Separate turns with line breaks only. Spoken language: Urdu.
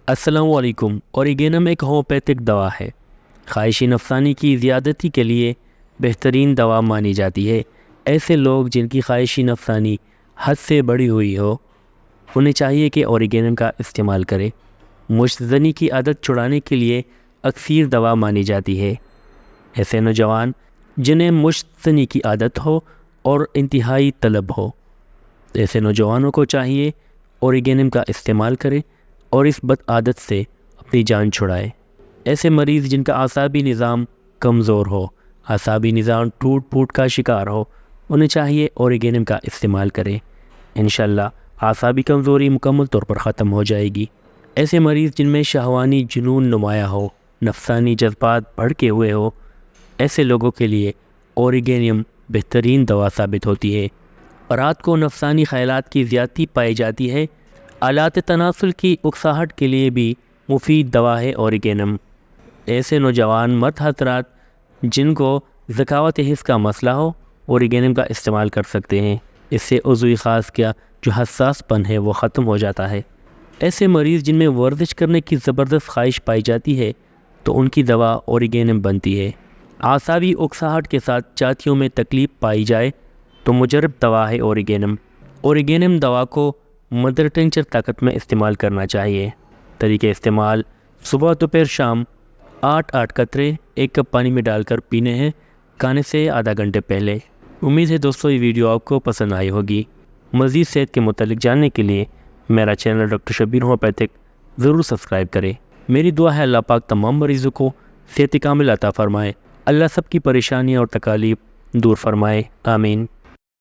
السلام علیکم۔ اوریگینم ایک ہومیوپیتھک دوا ہے۔ خواہشی نفسانی کی زیادتی کے لیے بہترین دوا مانی جاتی ہے۔ ایسے لوگ جن کی خواہشی نفسانی حد سے بڑھی ہوئی ہو انہیں چاہیے کہ اوریگینم کا استعمال کرے۔ مشت زنی کی عادت چھڑانے کے لیے اکثیر دوا مانی جاتی ہے۔ ایسے نوجوان جنہیں مشت زنی کی عادت ہو اور انتہائی طلب ہو، ایسے نوجوانوں کو چاہیے اوریگینم کا استعمال کرے اور اس بد عادت سے اپنی جان چھڑائے۔ ایسے مریض جن کا اعصابی نظام کمزور ہو، اعصابی نظام ٹوٹ پھوٹ کا شکار ہو، انہیں چاہیے اوریگینم کا استعمال کرے۔ انشاءاللہ اعصابی کمزوری مکمل طور پر ختم ہو جائے گی۔ ایسے مریض جن میں شہوانی جنون نمایاں ہو، نفسانی جذبات بھڑکے ہوئے ہو، ایسے لوگوں کے لیے اوریگینم بہترین دوا ثابت ہوتی ہے۔ رات کو نفسانی خیالات کی زیادتی پائی جاتی ہے۔ آلات تناسل کی اکساہٹ کے لیے بھی مفید دوا ہے اوریگینم۔ ایسے نوجوان مرد حضرات جن کو ذکاوت حس کا مسئلہ ہو، اوریگینم کا استعمال کر سکتے ہیں۔ اس سے عضوی خاص کیا جو حساس پن ہے وہ ختم ہو جاتا ہے۔ ایسے مریض جن میں ورزش کرنے کی زبردست خواہش پائی جاتی ہے تو ان کی دوا اوریگینم بنتی ہے۔ اعصابی اکساہٹ کے ساتھ چھاتیوں میں تکلیف پائی جائے تو مجرب دوا ہے اوریگینم۔ اوریگینم دوا کو مدر ٹنچر طاقت میں استعمال کرنا چاہیے۔ طریقہ استعمال: صبح دوپہر شام 8 قطرے 1 کپ پانی میں ڈال کر پینے ہیں، کھانے سے آدھا گھنٹے پہلے۔ امید ہے دوستو یہ ویڈیو آپ کو پسند آئی ہوگی۔ مزید صحت کے متعلق جاننے کے لیے میرا چینل ڈاکٹر شبیر ہومیوپیتھک ضرور سبسکرائب کریں۔ میری دعا ہے اللہ پاک تمام مریضوں کو صحت کامل عطا فرمائے۔ اللہ سب کی پریشانیاں اور تکالیف دور فرمائے، آمین۔